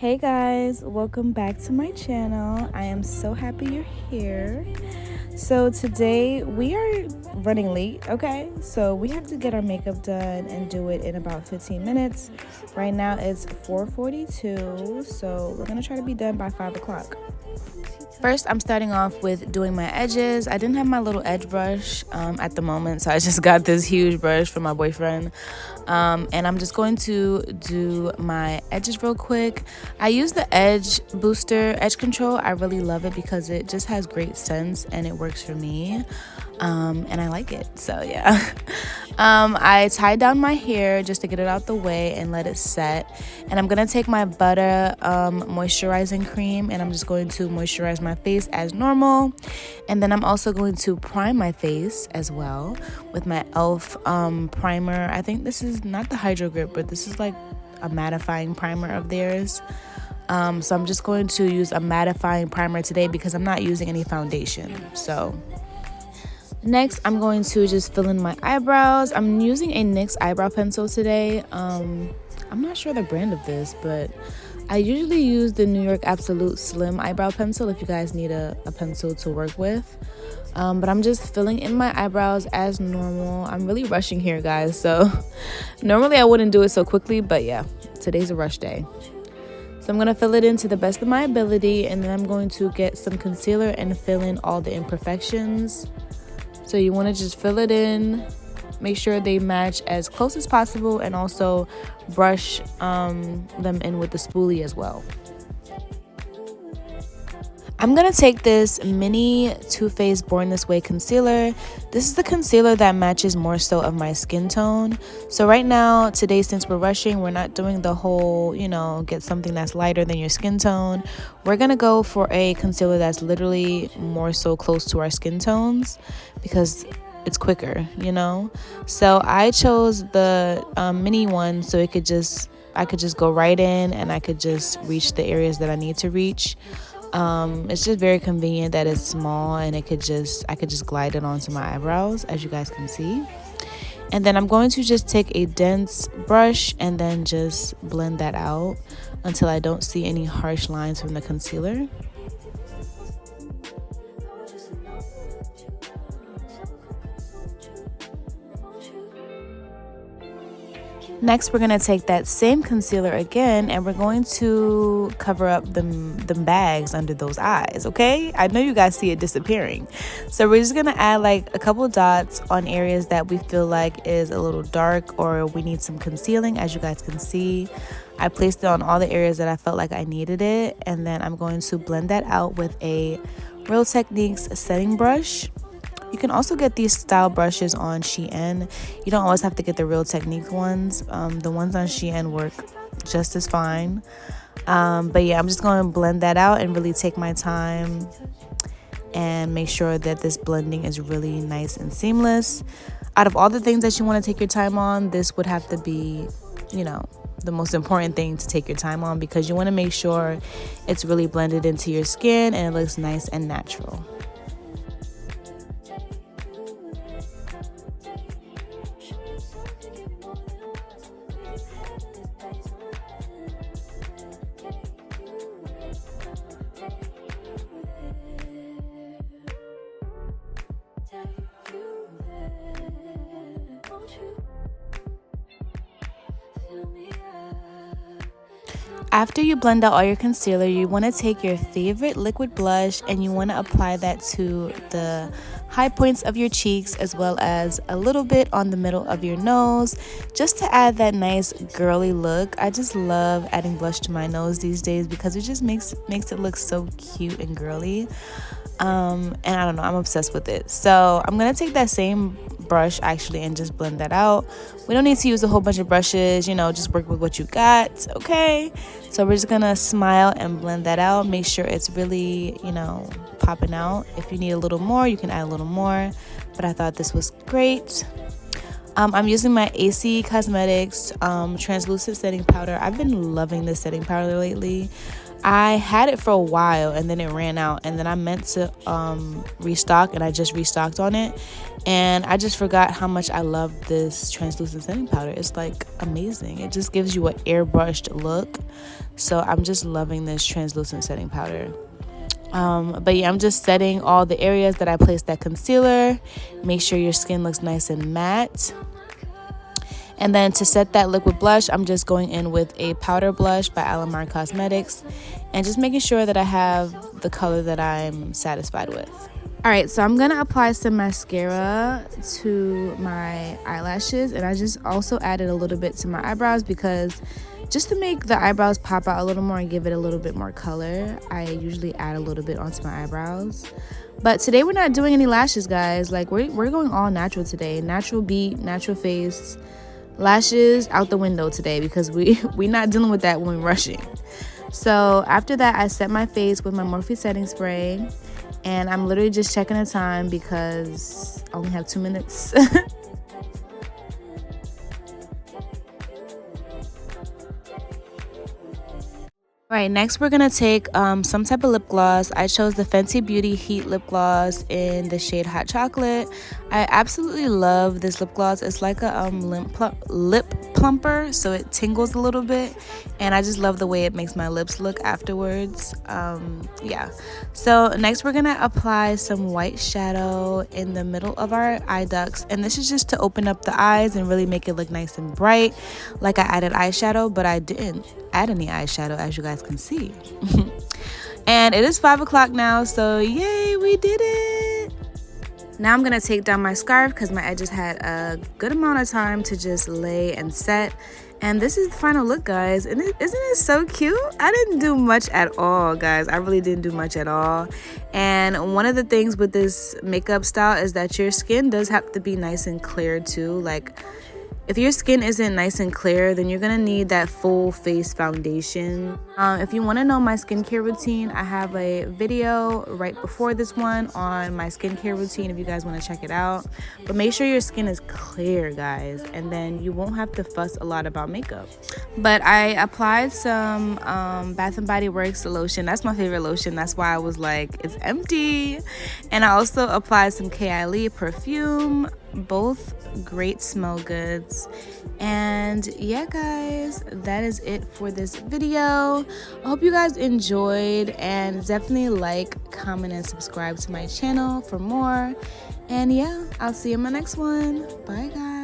Hey guys, welcome back to my channel. I am so happy you're here. So today we are running late, okay? So we have to get our makeup done and do it in about 15 minutes. Right now it's 4:42, so we're gonna try to be done by 5 o'clock. First, I'm starting off with doing my edges. I didn't have my little edge brush at the moment, so I just got this huge brush from my boyfriend. And I'm just going to do my edges real quick. I use the edge booster, edge control. I really love it because it just has great sense and it works for me. And I like it, so yeah. I tied down my hair just to get it out the way and let it set. And I'm gonna take my butter moisturizing cream and I'm just going to moisturize my face as normal. And then I'm also going to prime my face as well with my e.l.f. Primer. I think this is not the Hydro Grip, but this is like a mattifying primer of theirs. So I'm just going to use a mattifying primer today because I'm not using any foundation. So next, I'm going to just fill in my eyebrows. I'm using a NYX eyebrow pencil today. I'm not sure the brand of this, but I usually use the New York Absolute Slim eyebrow pencil if you guys need a pencil to work with. But I'm just filling in my eyebrows as normal. I'm really rushing here, guys, so normally I wouldn't do it so quickly, but yeah, today's a rush day. So I'm going to fill it in to the best of my ability, and then I'm going to get some concealer and fill in all the imperfections. So you want to just fill it in, make sure they match as close as possible, and also brush them in with the spoolie as well. I'm going to take this mini Too Faced Born This Way concealer. This is the concealer that matches more so of my skin tone. So right now, today, since we're rushing, we're not doing the whole, get something that's lighter than your skin tone. We're going to go for a concealer that's literally more so close to our skin tones because it's quicker, So I chose the mini one so I could just go right in and I could just reach the areas that I need to reach. It's just very convenient that it's small and I could just glide it onto my eyebrows, as you guys can see. And then I'm going to just take a dense brush and then just blend that out until I don't see any harsh lines from the concealer. Next, we're going to take that same concealer again and we're going to cover up the bags under those eyes, okay? I know you guys see it disappearing. So we're just going to add like a couple dots on areas that we feel like is a little dark or we need some concealing. As you guys can see, I placed it on all the areas that I felt like I needed it. And then I'm going to blend that out with a Real Techniques setting brush. You can also get these style brushes on Shein. You don't always have to get the Real Technique ones. The ones on Shein work just as fine. But yeah, I'm just going to blend that out and really take my time and make sure that this blending is really nice and seamless. Out of all the things that you want to take your time on, this would have to be, the most important thing to take your time on because you want to make sure it's really blended into your skin and it looks nice and natural. After you blend out all your concealer, you want to take your favorite liquid blush and you want to apply that to the high points of your cheeks as well as a little bit on the middle of your nose just to add that nice girly look. I just love adding blush to my nose these days because it just makes it look so cute and girly. And I don't know, I'm obsessed with it. So I'm going to take that same brush actually and just blend that out. We don't need to use a whole bunch of brushes, just work with what you got, okay? So we're just going to smile and blend that out. Make sure it's really, popping out. If you need a little more, you can add a little more. But I thought this was great. I'm using my AC Cosmetics translucent setting powder. I've been loving this setting powder lately. I had it for a while and then it ran out, and then I meant to restock, and I just restocked on it, and I just forgot how much I love this translucent setting powder. It's like amazing. It just gives you an airbrushed look, so I'm just loving this translucent setting powder. But yeah, I'm just setting all the areas that I placed that concealer. Make sure your skin looks nice and matte. And then to set that liquid blush, I'm just going in with a powder blush by Alamar Cosmetics and just making sure that I have the color that I'm satisfied with. Alright, so I'm going to apply some mascara to my eyelashes, and I just also added a little bit to my eyebrows because just to make the eyebrows pop out a little more and give it a little bit more color, I usually add a little bit onto my eyebrows. But today we're not doing any lashes, guys. Like we're going all natural today. Natural beat, natural face. Lashes out the window today because we're not dealing with that when we're rushing. So after that, I set my face with my Morphe setting spray, and I'm literally just checking the time because I only have 2 minutes. Alright, next we're going to take some type of lip gloss. I chose the Fenty Beauty Heat Lip Gloss in the shade Hot Chocolate. I absolutely love this lip gloss. It's like a lip plumper, so it tingles a little bit. And I just love the way it makes my lips look afterwards. Yeah. So next we're going to apply some white shadow in the middle of our eye ducts. And this is just to open up the eyes and really make it look nice and bright. Like I added eyeshadow, but I didn't add any eyeshadow, as you guys can see. And it is 5 o'clock now, so yay, we did it. Now I'm gonna take down my scarf because my edges had a good amount of time to just lay and set. And this is the final look, guys. And isn't it so cute? I didn't do much at all, guys. I really didn't do much at all. And one of the things with this makeup style is that your skin does have to be nice and clear too. Like, if your skin isn't nice and clear, then you're going to need that full face foundation. If you want to know my skincare routine, I have a video right before this one on my skincare routine if you guys want to check it out. But make sure your skin is clear, guys, and then you won't have to fuss a lot about makeup. But I applied some Bath & Body Works lotion. That's my favorite lotion. That's why I was like, it's empty. And I also applied some Kylie perfume. Both great smell goods. And yeah, guys, that is it for this video. I hope you guys enjoyed, and definitely like, comment, and subscribe to my channel for more. And yeah, I'll see you in my next one. Bye, guys.